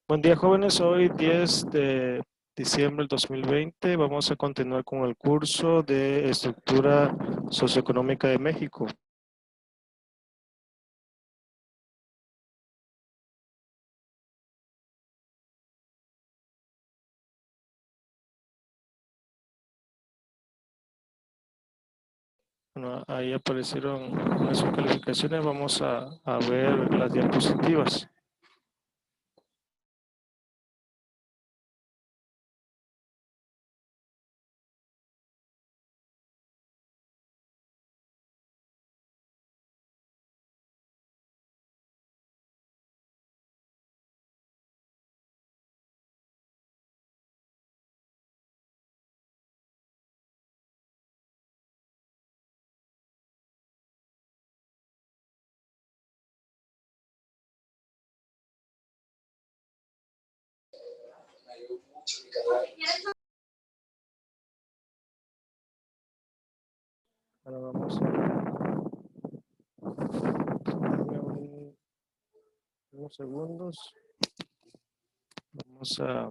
Buen día, jóvenes. Hoy 10 de diciembre del 2020 vamos a continuar con el curso de Estructura Socioeconómica de México. Bueno, ahí aparecieron nuestras calificaciones. Vamos a ver las diapositivas. Ahora vamos unos segundos. Vamos a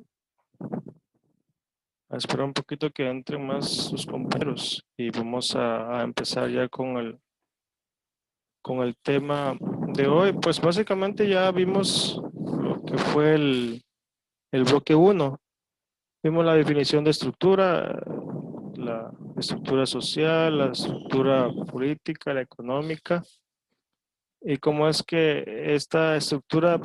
esperar un poquito que entren más sus compañeros y vamos a empezar ya con el tema de hoy. Pues básicamente ya vimos lo que fue el bloque 1. Vimos la definición de estructura, la estructura social, la estructura política, la económica, y cómo es que esta estructura,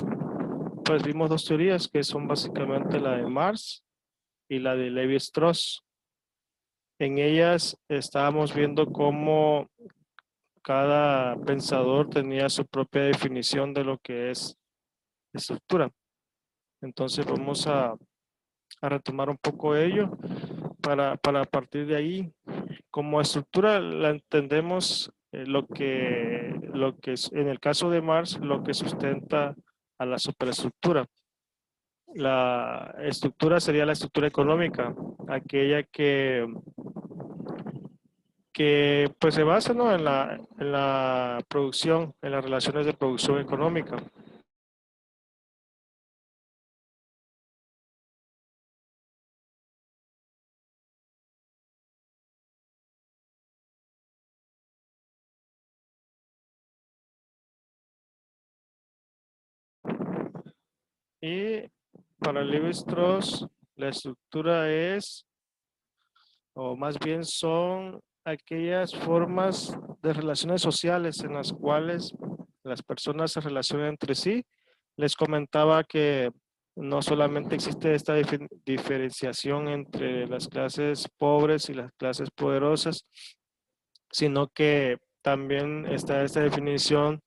pues vimos dos teorías que son básicamente la de Marx y la de Levi-Strauss. En ellas estábamos viendo cómo cada pensador tenía su propia definición de lo que es estructura. Entonces vamos a retomar un poco ello para partir de ahí. Como estructura la entendemos lo que es, en el caso de Marx, lo que sustenta a la superestructura. La estructura sería la estructura económica, aquella que pues se basa, ¿no?, en la producción, en las relaciones de producción económica. Y para Levi-Strauss, la estructura es, o más bien son aquellas formas de relaciones sociales en las cuales las personas se relacionan entre sí. Les comentaba que no solamente existe esta diferenciación entre las clases pobres y las clases poderosas, sino que también está esta definición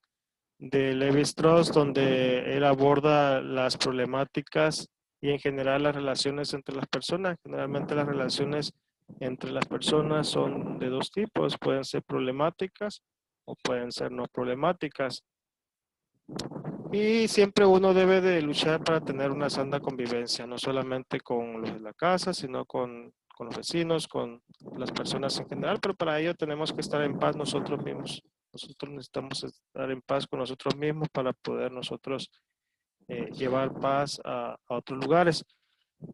de Levi-Strauss, donde él aborda las problemáticas y en general las relaciones entre las personas. Generalmente las relaciones entre las personas son de dos tipos, pueden ser problemáticas o pueden ser no problemáticas. Y siempre uno debe de luchar para tener una sana convivencia, no solamente con los de la casa, sino con los vecinos, con las personas en general, pero para ello tenemos que estar en paz nosotros mismos. Nosotros necesitamos estar en paz con nosotros mismos para poder nosotros llevar paz a otros lugares.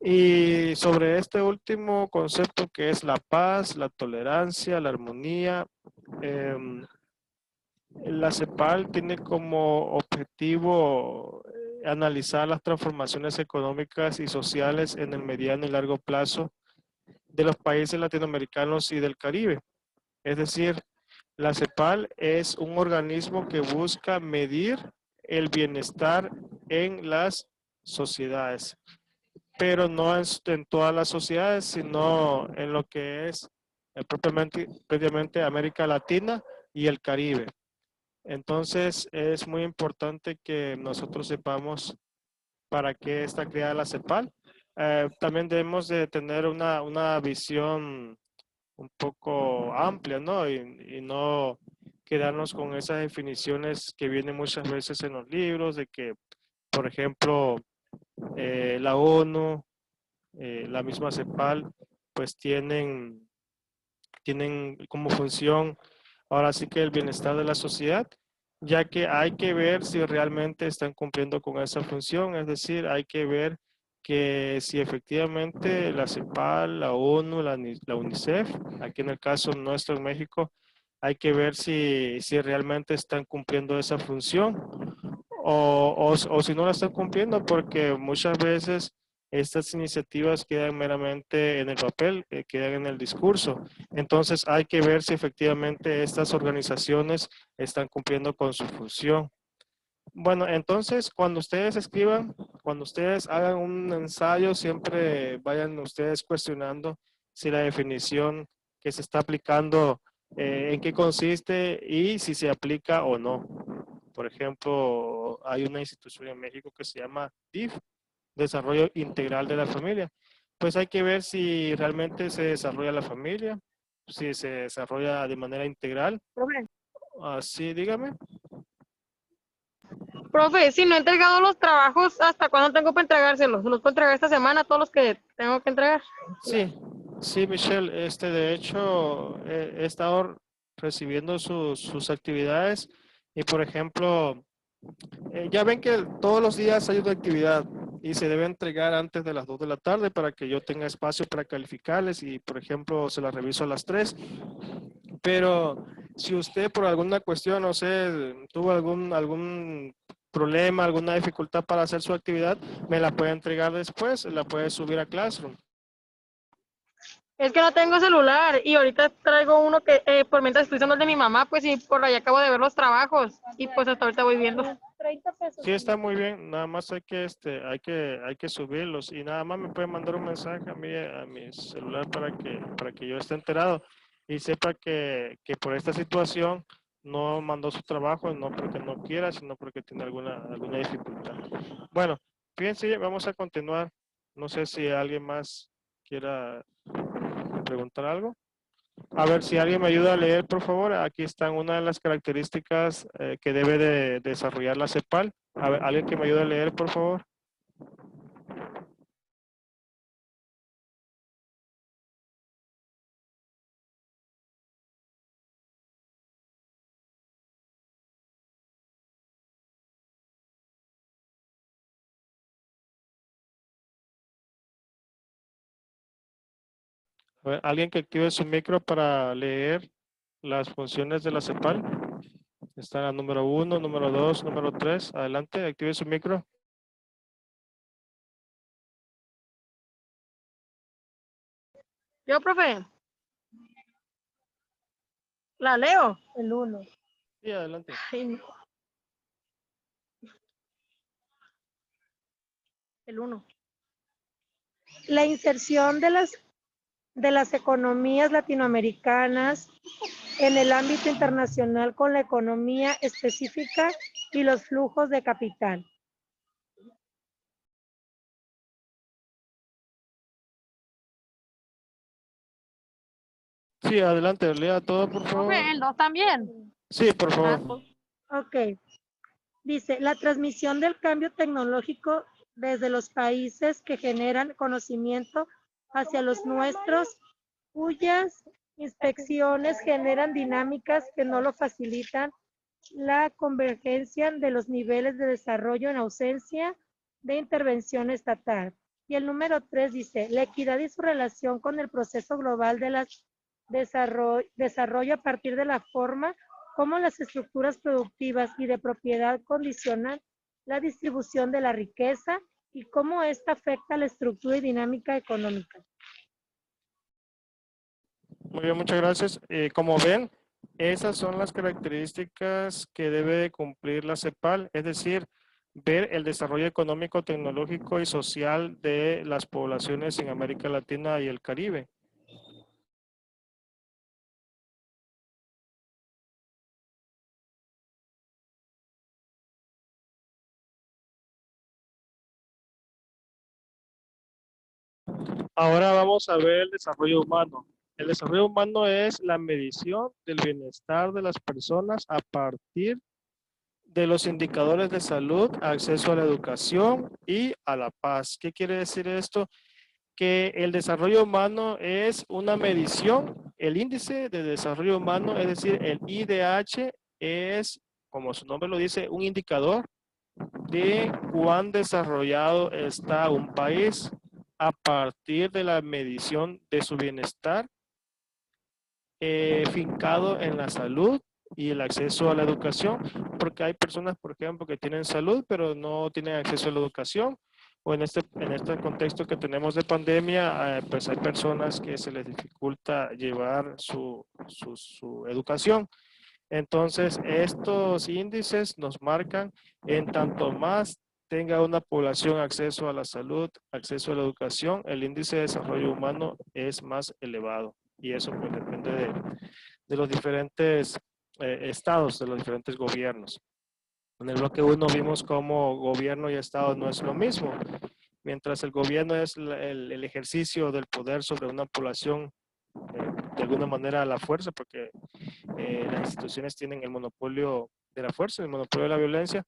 Y sobre este último concepto que es la paz, la tolerancia, la armonía, eh, la CEPAL tiene como objetivo analizar las transformaciones económicas y sociales en el mediano y largo plazo de los países latinoamericanos y del Caribe. Es decir, la CEPAL es un organismo que busca medir el bienestar en las sociedades, pero no en todas las sociedades, sino en lo que es propiamente América Latina y el Caribe. Entonces es muy importante que nosotros sepamos para qué está creada la CEPAL. También debemos de tener una visión un poco amplia, ¿no? Y no quedarnos con esas definiciones que vienen muchas veces en los libros, de que, por ejemplo, la ONU, la misma CEPAL, pues tienen como función ahora sí que el bienestar de la sociedad. ya que hay que ver si realmente están cumpliendo con esa función, es decir, hay que ver que si efectivamente la CEPAL, la ONU, la UNICEF, aquí en el caso nuestro en México, hay que ver si realmente están cumpliendo esa función o si no la están cumpliendo, porque muchas veces estas iniciativas quedan meramente en el papel, quedan en el discurso. Entonces hay que ver si efectivamente estas organizaciones están cumpliendo con su función. Bueno, entonces cuando ustedes escriban, cuando ustedes hagan un ensayo, siempre vayan ustedes cuestionando si la definición que se está aplicando, en qué consiste y si se aplica o no. Por ejemplo, hay una institución en México que se llama DIF, Desarrollo Integral de la Familia. Pues hay que ver si realmente se desarrolla la familia, si se desarrolla de manera integral. Profe, Así, dígame. profe, si no he entregado los trabajos, ¿hasta cuándo tengo para entregárselos? ¿Los puedo entregar esta semana, todos los que tengo que entregar? Sí, sí, Michelle, de hecho, he estado recibiendo sus actividades y, por ejemplo, ya ven que todos los días hay una actividad y se debe entregar antes de las 2 de la tarde para que yo tenga espacio para calificarles y, por ejemplo, se las reviso a las 3. Pero si usted por alguna cuestión, no sé, tuvo algún problema, alguna dificultad para hacer su actividad, me la puede entregar después, la puede subir a Classroom. Es que no tengo celular y ahorita traigo uno que por mientras estoy usando el de mi mamá, pues y por ahí acabo de ver los trabajos y pues hasta ahorita voy viendo. 30 pesos. Sí, está muy bien, nada más hay que subirlos y nada más me puede mandar un mensaje a mi celular para que yo esté enterado y sepa que por esta situación no mandó su trabajo, no porque no quiera, sino porque tiene alguna dificultad. Bueno, fíjense, vamos a continuar. No sé si alguien más quiera preguntar algo. A ver si alguien me ayuda a leer, por favor. Aquí están una de las características que debe de desarrollar la CEPAL. A ver, alguien que me ayude a leer, por favor. A ver, alguien que active su micro para leer las funciones de la CEPAL. Está la número 1, número 2, número 3. Adelante, active su micro. Yo, profe, la leo. El 1. Sí, adelante. El 1. La inserción de las economías latinoamericanas en el ámbito internacional con la economía específica y los flujos de capital. Sí, adelante, lea todo, por favor. Profe, el 2 también. Sí, por favor. Ok. Dice, la transmisión del cambio tecnológico desde los países que generan conocimiento hacia los nuestros, cuyas inspecciones generan dinámicas que no lo facilitan, la convergencia de los niveles de desarrollo en ausencia de intervención estatal. Y el número 3 dice, la equidad y su relación con el proceso global de desarrollo a partir de la forma como las estructuras productivas y de propiedad condicionan la distribución de la riqueza y cómo esta afecta la estructura y dinámica económica. Muy bien, muchas gracias. Como ven, esas son las características que debe cumplir la CEPAL, es decir, ver el desarrollo económico, tecnológico y social de las poblaciones en América Latina y el Caribe. Ahora vamos a ver el desarrollo humano. El desarrollo humano es la medición del bienestar de las personas a partir de los indicadores de salud, acceso a la educación y a la paz. ¿Qué quiere decir esto? Que el desarrollo humano es una medición, el índice de desarrollo humano, es decir, el IDH es como su nombre lo dice, un indicador de cuán desarrollado está un país a partir de la medición de su bienestar fincado en la salud y el acceso a la educación, porque hay personas, por ejemplo, que tienen salud, pero no tienen acceso a la educación, o en este contexto que tenemos de pandemia, pues hay personas que se les dificulta llevar su educación. Entonces, estos índices nos marcan en tanto más tenga una población acceso a la salud, acceso a la educación, el índice de desarrollo humano es más elevado. Y eso pues depende de los diferentes estados, de los diferentes gobiernos. En el bloque 1 vimos cómo gobierno y estado no es lo mismo. Mientras el gobierno es el ejercicio del poder sobre una población, de alguna manera a la fuerza, porque las instituciones tienen el monopolio de la fuerza, el monopolio de la violencia.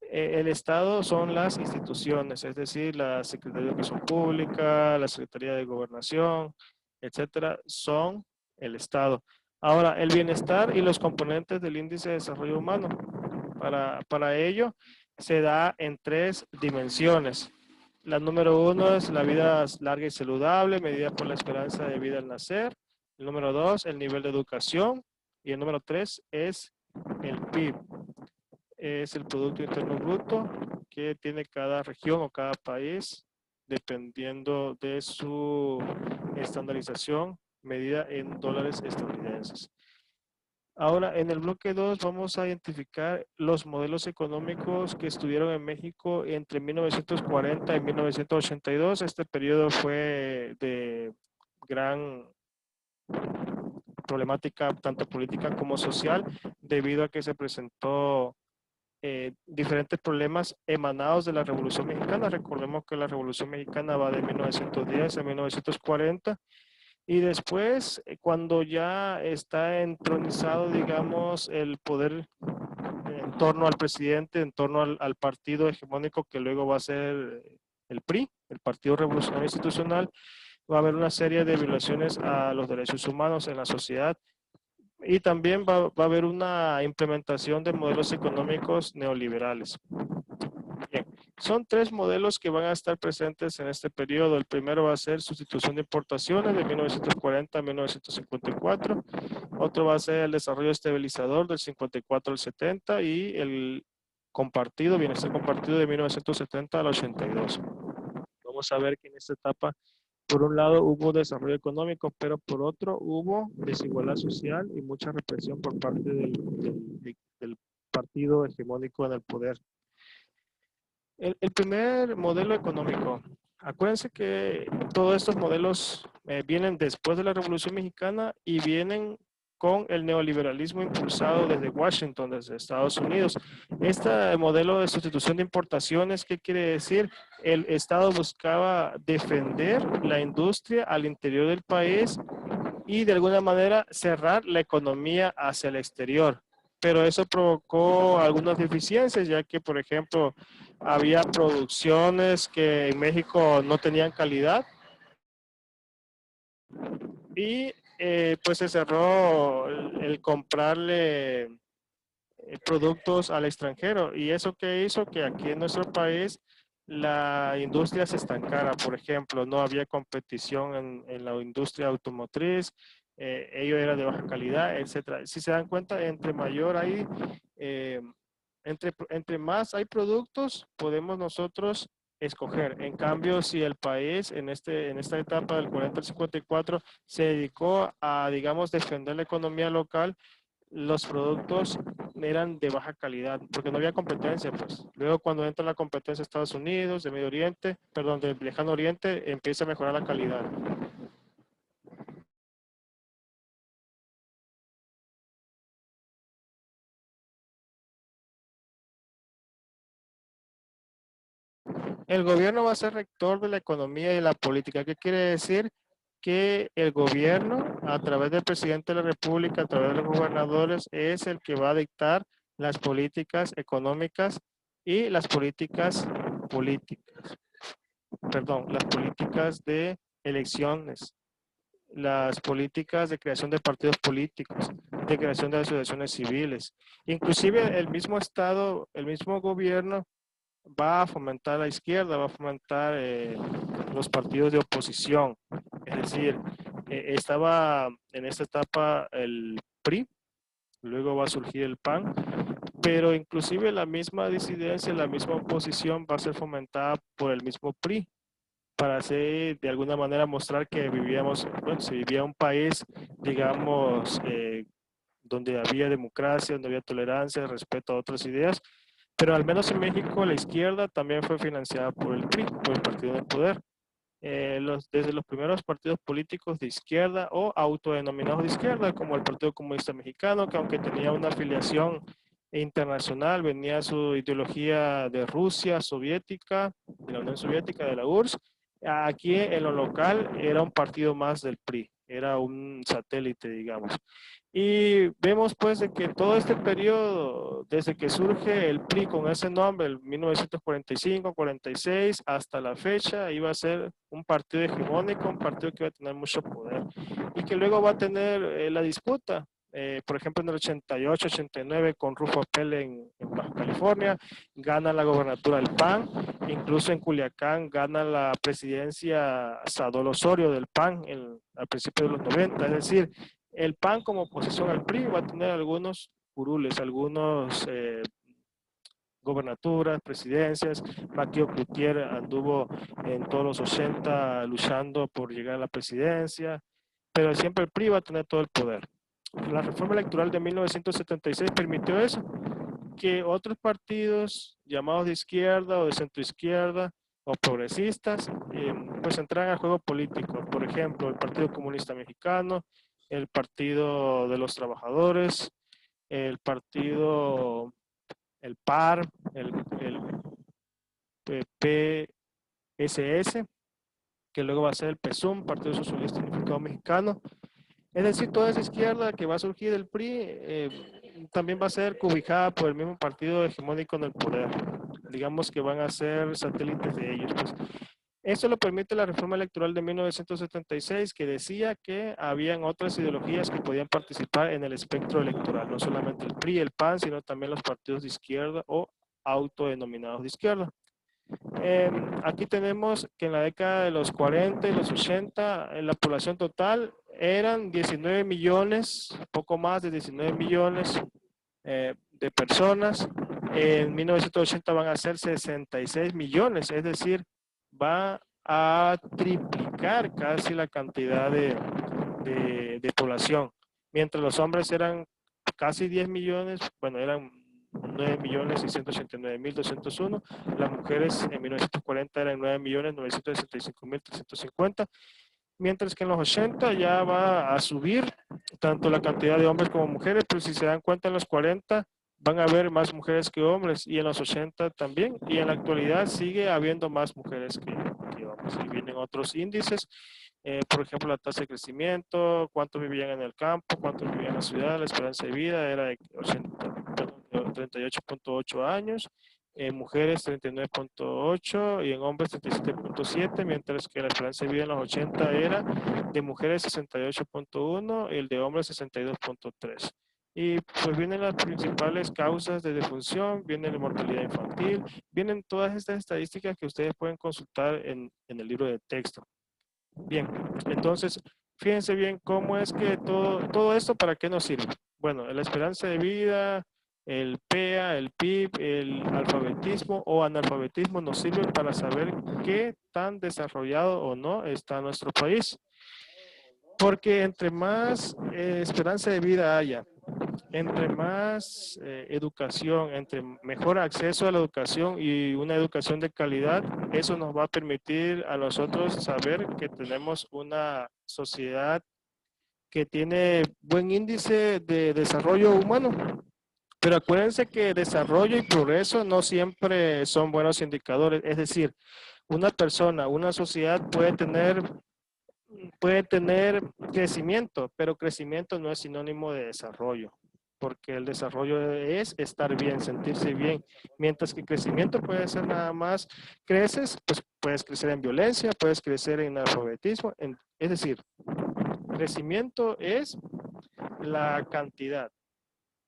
El Estado son las instituciones, es decir, la Secretaría de Educación Pública, la Secretaría de Gobernación, etcétera, son el Estado. Ahora, el bienestar y los componentes del índice de desarrollo humano. Para ello, se da en 3 dimensiones. La número 1 es la vida larga y saludable, medida por la esperanza de vida al nacer. El número 2, el nivel de educación. Y el número 3 es el PIB. Es el Producto Interno Bruto que tiene cada región o cada país, dependiendo de su estandarización medida en dólares estadounidenses. Ahora, en el bloque 2 vamos a identificar los modelos económicos que estuvieron en México entre 1940 y 1982. Este periodo fue de gran problemática, tanto política como social, debido a que se presentó diferentes problemas emanados de la Revolución Mexicana. Recordemos que la Revolución Mexicana va de 1910 a 1940. Y después, cuando ya está entronizado, digamos, el poder en torno al presidente, en torno al partido hegemónico que luego va a ser el PRI, el Partido Revolucionario Institucional, va a haber una serie de violaciones a los derechos humanos en la sociedad y también va a haber una implementación de modelos económicos neoliberales. Bien, son 3 modelos que van a estar presentes en este periodo. El primero va a ser sustitución de importaciones de 1940 a 1954. Otro va a ser el desarrollo estabilizador del 54 al 70 y el compartido, bienestar compartido de 1970 al 82. Vamos a ver que en esta etapa, por un lado hubo desarrollo económico, pero por otro hubo desigualdad social y mucha represión por parte del partido hegemónico en el poder. El primer modelo económico. Acuérdense que todos estos modelos vienen después de la Revolución Mexicana y vienen con el neoliberalismo impulsado desde Washington, desde Estados Unidos. Este modelo de sustitución de importaciones, ¿qué quiere decir? El Estado buscaba defender la industria al interior del país y de alguna manera cerrar la economía hacia el exterior. Pero eso provocó algunas deficiencias, ya que, por ejemplo, había producciones que en México no tenían calidad y pues se cerró el comprarle productos al extranjero y eso que hizo que aquí en nuestro país la industria se estancara. Por ejemplo, no había competición en la industria automotriz, ello era de baja calidad, etcétera. Si se dan cuenta, entre mayor hay, entre más hay productos, podemos nosotros escoger. En cambio, si el país en esta etapa del 40 al 54 se dedicó a, digamos, defender la economía local, los productos eran de baja calidad, porque no había competencia, pues. Luego cuando entra la competencia de Estados Unidos, de Medio Oriente, perdón, del Lejano Oriente, empieza a mejorar la calidad. El gobierno va a ser rector de la economía y la política. ¿Qué quiere decir? Que el gobierno, a través del presidente de la República, a través de los gobernadores, es el que va a dictar las políticas económicas y las políticas políticas. Perdón, las políticas de elecciones las políticas de creación de partidos políticos, de creación de asociaciones civiles. Inclusive el mismo Estado, el mismo gobierno va a fomentar la izquierda, va a fomentar los partidos de oposición. Es decir, estaba en esta etapa el PRI, luego va a surgir el PAN, pero inclusive la misma disidencia, la misma oposición va a ser fomentada por el mismo PRI, para hacer, de alguna manera, mostrar que vivíamos, bueno, se vivía un país, digamos, donde había democracia, donde había tolerancia, respeto a otras ideas, pero al menos en México la izquierda también fue financiada por el PRI, por el Partido del Poder. Desde los primeros partidos políticos de izquierda o autodenominados de izquierda, como el Partido Comunista Mexicano, que aunque tenía una afiliación internacional, venía su ideología de Rusia soviética, de la Unión Soviética, de la URSS. Aquí en lo local era un partido más del PRI, era un satélite, digamos. Y vemos pues de que todo este periodo, desde que surge el PRI con ese nombre, el 1945-46, hasta la fecha, iba a ser un partido hegemónico, un partido que iba a tener mucho poder y que luego va a tener la disputa. Por ejemplo, en el 88-89 con Rufo Pérez en Baja California, gana la gobernatura del PAN, incluso en Culiacán gana la presidencia Sadol Osorio del PAN al principio de los 90, es decir, el PAN como oposición al PRI va a tener algunos curules, algunos gobernaturas, presidencias. Maquio Cloutier anduvo en todos los 80 luchando por llegar a la presidencia, pero siempre el PRI va a tener todo el poder. La reforma electoral de 1976 permitió eso, que otros partidos llamados de izquierda o de centroizquierda o progresistas pues entraran al juego político. Por ejemplo, el Partido Comunista Mexicano, el Partido de los Trabajadores, el Partido, el PAR, el PSS, que luego va a ser el PSUM, Partido Socialista Unificado Mexicano. Es decir, toda esa izquierda que va a surgir del PRI también va a ser cobijada por el mismo partido hegemónico en el poder. Digamos que van a ser satélites de ellos. Pues. Eso lo permite la reforma electoral de 1976, que decía que habían otras ideologías que podían participar en el espectro electoral, no solamente el PRI, el PAN, sino también los partidos de izquierda o autodenominados de izquierda. Aquí tenemos que en la década de los 40 y los 80, la población total eran 19 millones, poco más de 19 millones de personas. En 1980 van a ser 66 millones, es decir, va a triplicar casi la cantidad de población. Mientras los hombres eran casi 10 millones, bueno, eran 9.689.201, las mujeres en 1940 eran 9.965.350, mientras que en los 80 ya va a subir tanto la cantidad de hombres como mujeres, pero si se dan cuenta en los 40 van a haber más mujeres que hombres y en los 80 también, y en la actualidad sigue habiendo más mujeres que hombres, y vienen otros índices, por ejemplo la tasa de crecimiento, cuántos vivían en el campo, cuántos vivían en la ciudad, la esperanza de vida era de 38.8 años, en mujeres 39.8 y en hombres 37.7, mientras que la esperanza de vida en los 80 era de mujeres 68.1 y el de hombres 62.3. Y pues vienen las principales causas de defunción, viene la mortalidad infantil, vienen todas estas estadísticas que ustedes pueden consultar en el libro de texto. Bien, entonces, fíjense bien cómo es que todo esto, ¿para qué nos sirve? Bueno, la esperanza de vida, el PEA, el PIB, el alfabetismo o analfabetismo nos sirven para saber qué tan desarrollado o no está nuestro país. Porque entre más esperanza de vida haya, entre más educación, entre mejor acceso a la educación y una educación de calidad, eso nos va a permitir a nosotros saber que tenemos una sociedad que tiene buen índice de desarrollo humano. Pero acuérdense que desarrollo y progreso no siempre son buenos indicadores. Es decir, una persona, una sociedad puede tener crecimiento, pero crecimiento no es sinónimo de desarrollo, porque el desarrollo es estar bien, sentirse bien, mientras que crecimiento puede ser nada más, creces, pues puedes crecer en violencia, puedes crecer en analfabetismo, es decir, Crecimiento es la cantidad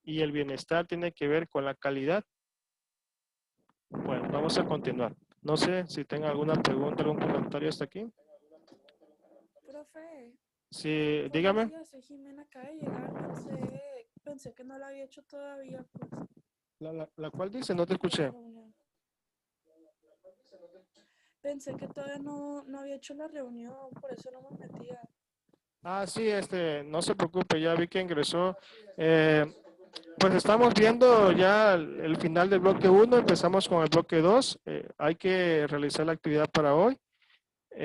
y el bienestar tiene que ver con la calidad. Bueno, vamos a continuar. No sé si tenga alguna pregunta, algún comentario hasta aquí. Profe, Sí, buenos dígame. días, soy Jimena, acaba de llegar, pensé que no lo había hecho todavía, pues, La cual dice, no te la escuché. reunión. Pensé que todavía no había hecho la reunión, por eso no me metía. Ah, sí, no se preocupe, ya vi que ingresó. Pues estamos viendo ya el final del bloque 1, empezamos con el bloque 2. Hay que realizar la actividad para hoy.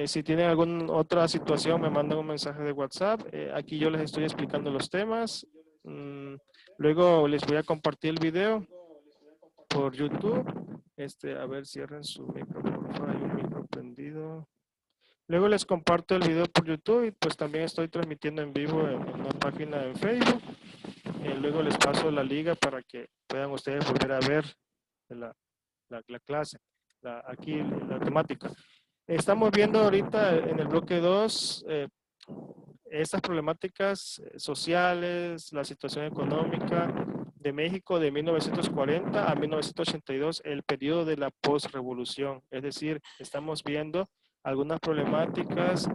Si tienen alguna otra situación, me mandan un mensaje de WhatsApp. Aquí yo les estoy explicando los temas. Luego les voy a compartir el video por YouTube. A ver, cierren su micro, por favor, hay un micro prendido. Luego les comparto el video por YouTube y pues también estoy transmitiendo en vivo en una página en Facebook. Luego les paso la liga para que puedan ustedes volver a ver la clase, aquí la temática. Estamos viendo ahorita en el bloque 2 estas problemáticas sociales, la situación económica de México de 1940 a 1982, el periodo de la posrevolución. Es decir, estamos viendo algunas problemáticas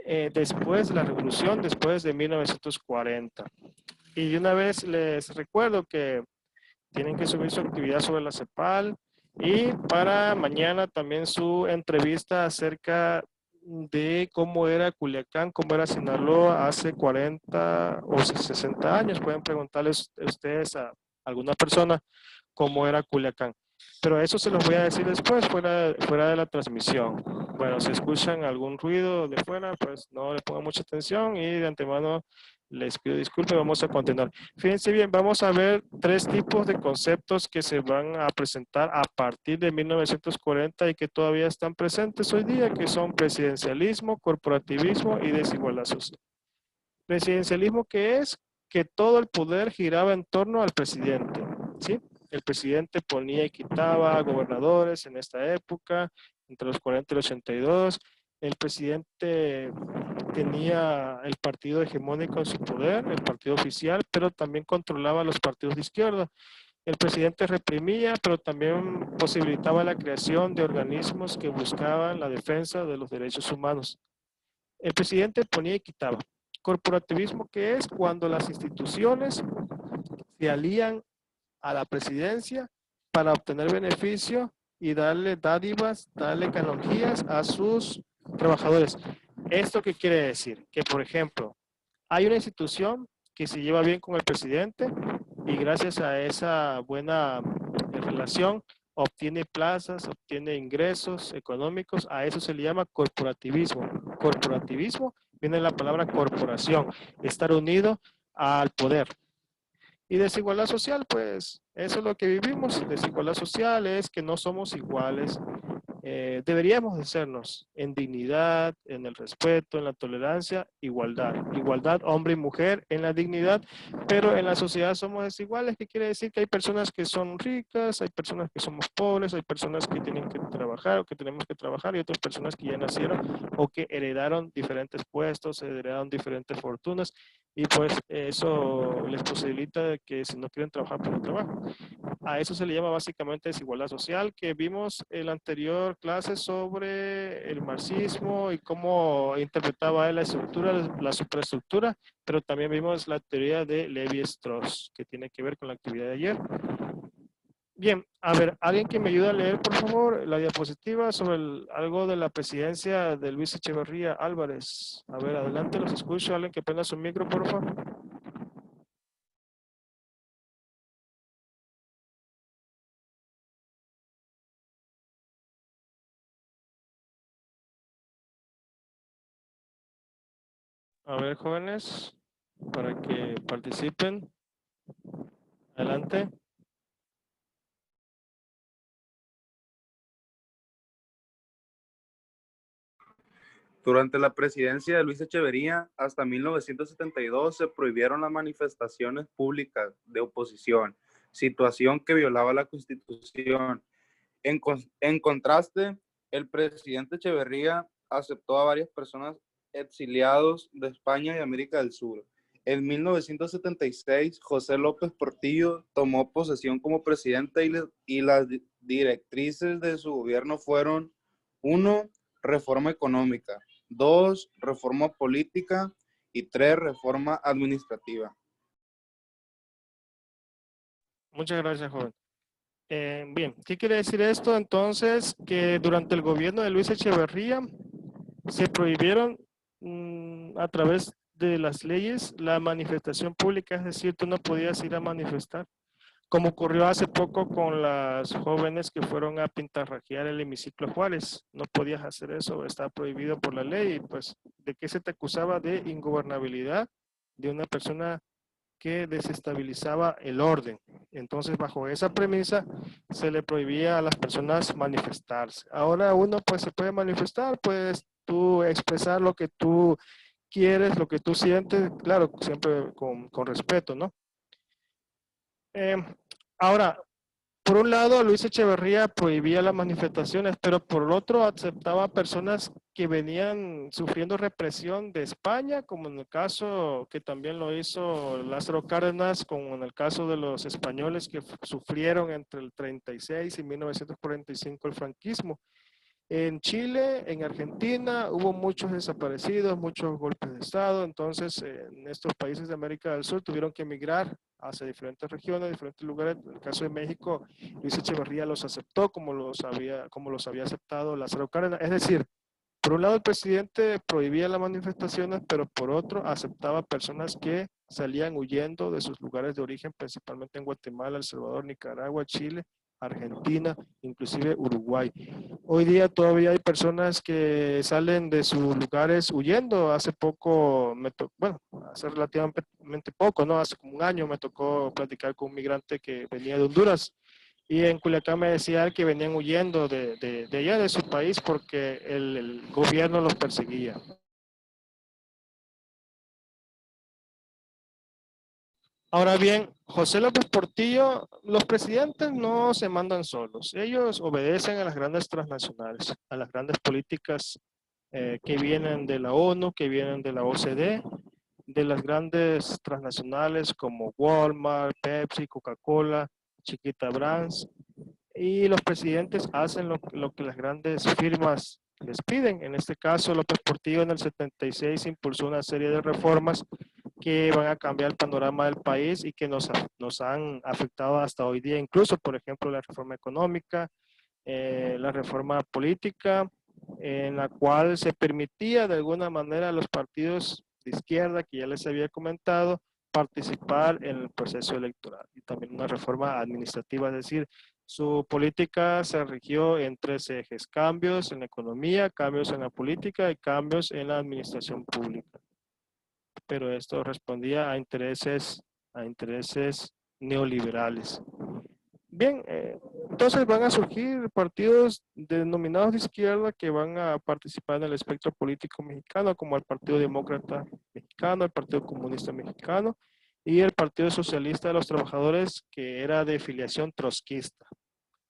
después de la revolución, después de 1940. Y de una vez les recuerdo que tienen que subir su actividad sobre la CEPAL y para mañana también su entrevista acerca de cómo era Culiacán, cómo era Sinaloa hace 40 o 60 años. Pueden preguntarles ustedes a alguna persona cómo era Culiacán. Pero eso se los voy a decir después, fuera de la transmisión. Bueno, si escuchan algún ruido de fuera, pues no le pongan mucha atención y de antemano les pido disculpas, vamos a continuar. Fíjense bien, vamos a ver 3 tipos de conceptos que se van a presentar a partir de 1940 y que todavía están presentes hoy día, que son presidencialismo, corporativismo y desigualdad social. Presidencialismo, que es que todo el poder giraba en torno al presidente, ¿sí? El presidente ponía y quitaba a gobernadores en esta época, entre los 40 y los 82. El presidente tenía el partido hegemónico en su poder, el partido oficial, pero también controlaba los partidos de izquierda. El presidente reprimía, pero también posibilitaba la creación de organismos que buscaban la defensa de los derechos humanos. El presidente ponía y quitaba. Corporativismo, que es cuando las instituciones se alían a la presidencia para obtener beneficio y darle dádivas, darle canonjías a sus trabajadores. ¿Esto qué quiere decir? Que, por ejemplo, hay una institución que se lleva bien con el presidente y gracias a esa buena relación obtiene plazas, obtiene ingresos económicos. A eso se le llama corporativismo. Corporativismo viene de la palabra corporación, estar unido al poder. Y desigualdad social, pues eso es lo que vivimos. Desigualdad social es que no somos iguales. Deberíamos de sernos en dignidad, en el respeto, en la tolerancia, igualdad. Igualdad hombre y mujer en la dignidad, pero en la sociedad somos desiguales, que quiere decir que hay personas que son ricas, hay personas que somos pobres, hay personas que tienen que trabajar o que tenemos que trabajar y otras personas que ya nacieron o que heredaron diferentes puestos, heredaron diferentes fortunas y pues eso les posibilita que si no quieren trabajar, pues no trabajan. A eso se le llama básicamente desigualdad social, que vimos en la anterior clase sobre el marxismo y cómo interpretaba él la estructura, la superestructura, pero también vimos la teoría de Levi-Strauss, que tiene que ver con la actividad de ayer. Bien, a ver, alguien que me ayude a leer, por favor, la diapositiva sobre algo de la presidencia de Luis Echeverría Álvarez. A ver, adelante, los escucho. Alguien que prenda su micro, por favor. A ver, jóvenes, para que participen. Adelante. Durante la presidencia de Luis Echeverría, hasta 1972 se prohibieron las manifestaciones públicas de oposición, situación que violaba la Constitución. En contraste, el presidente Echeverría aceptó a varias personas exiliados de España y América del Sur. En 1976, José López Portillo tomó posesión como presidente y las directrices de su gobierno fueron: 1. Reforma económica; 2. Reforma política; y 3. Reforma administrativa. Muchas gracias, joven. Bien, ¿qué quiere decir esto? Entonces, que durante el gobierno de Luis Echeverría se prohibieron a través de las leyes la manifestación pública, es decir, tú no podías ir a manifestar, como ocurrió hace poco con las jóvenes que fueron a pintarrajear el hemiciclo Juárez. No podías hacer eso, está prohibido por la ley. Pues, ¿de qué se te acusaba? De ingobernabilidad de una persona que desestabilizaba el orden. Entonces, bajo esa premisa, se le prohibía a las personas manifestarse. Ahora uno pues se puede manifestar, puedes tú expresar lo que tú quieres, lo que tú sientes, claro, siempre con respeto, ¿no? Ahora, por un lado, Luis Echeverría prohibía las manifestaciones, pero por el otro aceptaba personas que venían sufriendo represión de España, como en el caso que también lo hizo Lázaro Cárdenas, como en el caso de los españoles que sufrieron entre el 36 y 1945 el franquismo. En Chile, en Argentina, hubo muchos desaparecidos, muchos golpes de Estado, entonces en estos países de América del Sur tuvieron que emigrar hacia diferentes regiones, diferentes lugares. En el caso de México, Luis Echeverría los aceptó como los había aceptado Lázaro Cárdenas. Es decir, por un lado el presidente prohibía las manifestaciones, pero por otro aceptaba personas que salían huyendo de sus lugares de origen, principalmente en Guatemala, El Salvador, Nicaragua, Chile, Argentina, inclusive Uruguay. Hoy día todavía hay personas que salen de sus lugares huyendo. Hace poco, bueno, hace relativamente poco, ¿no? Hace como un año me tocó platicar con un migrante que venía de Honduras. Y en Culiacán me decía que venían huyendo de allá, de su país, porque el gobierno los perseguía. Ahora bien, José López Portillo, los presidentes no se mandan solos. Ellos obedecen a las grandes transnacionales, a las grandes políticas que vienen de la ONU, que vienen de la OCDE, de las grandes transnacionales como Walmart, Pepsi, Coca-Cola, Chiquita Brands. Y los presidentes hacen lo que las grandes firmas les piden. En este caso, López Portillo en el 76 impulsó una serie de reformas que van a cambiar el panorama del país y que nos han afectado hasta hoy día. Incluso, por ejemplo, la reforma económica, la reforma política, en la cual se permitía de alguna manera a los partidos de izquierda, que ya les había comentado, participar en el proceso electoral. Y también una reforma administrativa, es decir, su política se rigió en 3 ejes: cambios en la economía, cambios en la política y cambios en la administración pública. Pero esto respondía a intereses neoliberales. Bien, entonces van a surgir partidos denominados de izquierda que van a participar en el espectro político mexicano, como el Partido Demócrata Mexicano, el Partido Comunista Mexicano y el Partido Socialista de los Trabajadores, que era de filiación trotskista.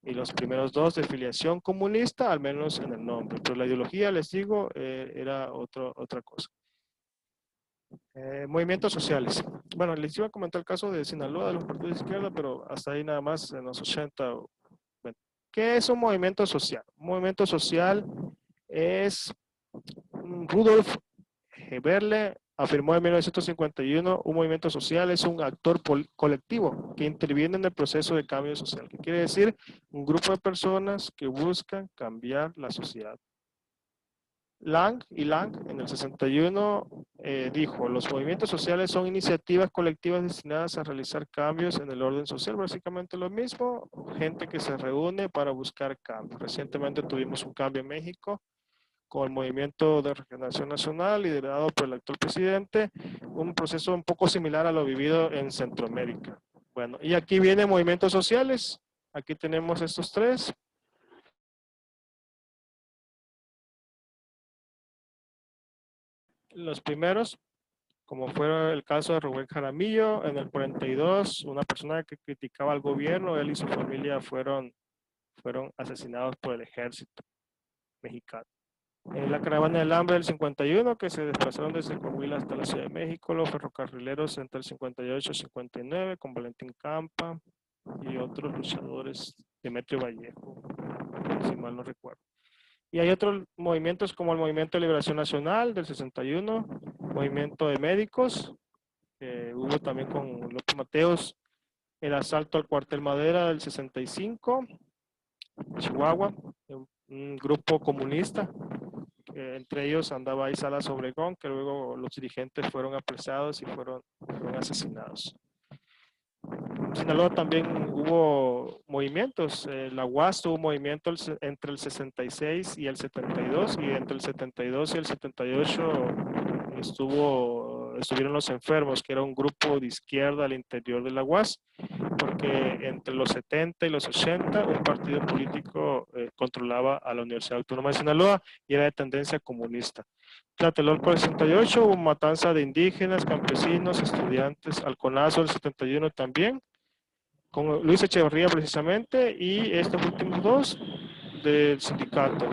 Y los primeros dos de filiación comunista, al menos en el nombre. Pero la ideología, les digo, era otra cosa. Movimientos sociales. Bueno, les iba a comentar el caso de Sinaloa, de los partidos de izquierda, pero hasta ahí nada más en los 80. Bueno, ¿qué es un movimiento social? Un movimiento social es Rudolf Heberle afirmó en 1951, un movimiento social es un actor colectivo que interviene en el proceso de cambio social. ¿Qué quiere decir? Un grupo de personas que buscan cambiar la sociedad. Lang en el 61 dijo: los movimientos sociales son iniciativas colectivas destinadas a realizar cambios en el orden social. Básicamente lo mismo, gente que se reúne para buscar cambios. Recientemente tuvimos un cambio en México con el Movimiento de Regeneración Nacional, liderado por el actual presidente, un proceso un poco similar a lo vivido en Centroamérica. Bueno, y aquí vienen movimientos sociales. Aquí tenemos estos 3. Los primeros, como fue el caso de Rubén Jaramillo, en el 42, una persona que criticaba al gobierno, él y su familia fueron asesinados por el ejército mexicano. La caravana del hambre del 51, que se desplazaron desde Coahuila hasta la Ciudad de México, los ferrocarrileros entre el 58 y 59, con Valentín Campa y otros luchadores, Demetrio Vallejo, si mal no recuerdo. Y hay otros movimientos como el Movimiento de Liberación Nacional del 61, Movimiento de Médicos, hubo también con López Mateos, el asalto al cuartel Madera del 65, Chihuahua, un grupo comunista, entre ellos andaba ahí Salas Obregón, que luego los dirigentes fueron apresados y fueron asesinados. En Sinaloa también hubo movimientos, la UAS tuvo un movimiento entre el 66 y el 72, y entre el 72 y el 78 estuvieron los enfermos, que era un grupo de izquierda al interior de la UAS, porque entre los 70 y los 80 un partido político controlaba a la Universidad Autónoma de Sinaloa y era de tendencia comunista. Tlatelolco del 68 hubo matanza de indígenas, campesinos, estudiantes, Halconazo del 71 también, con Luis Echeverría precisamente, y estos últimos dos del sindicato.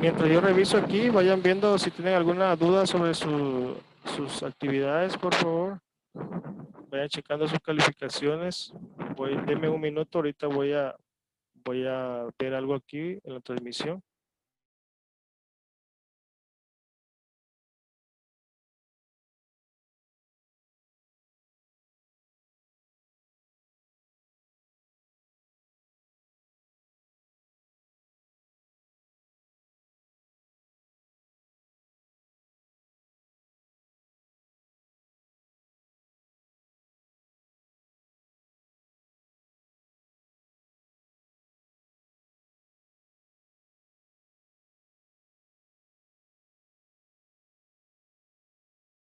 Mientras yo reviso aquí, vayan viendo si tienen alguna duda sobre sus actividades, por favor. Vayan checando sus calificaciones. Denme un minuto, ahorita voy a ver algo aquí en la transmisión.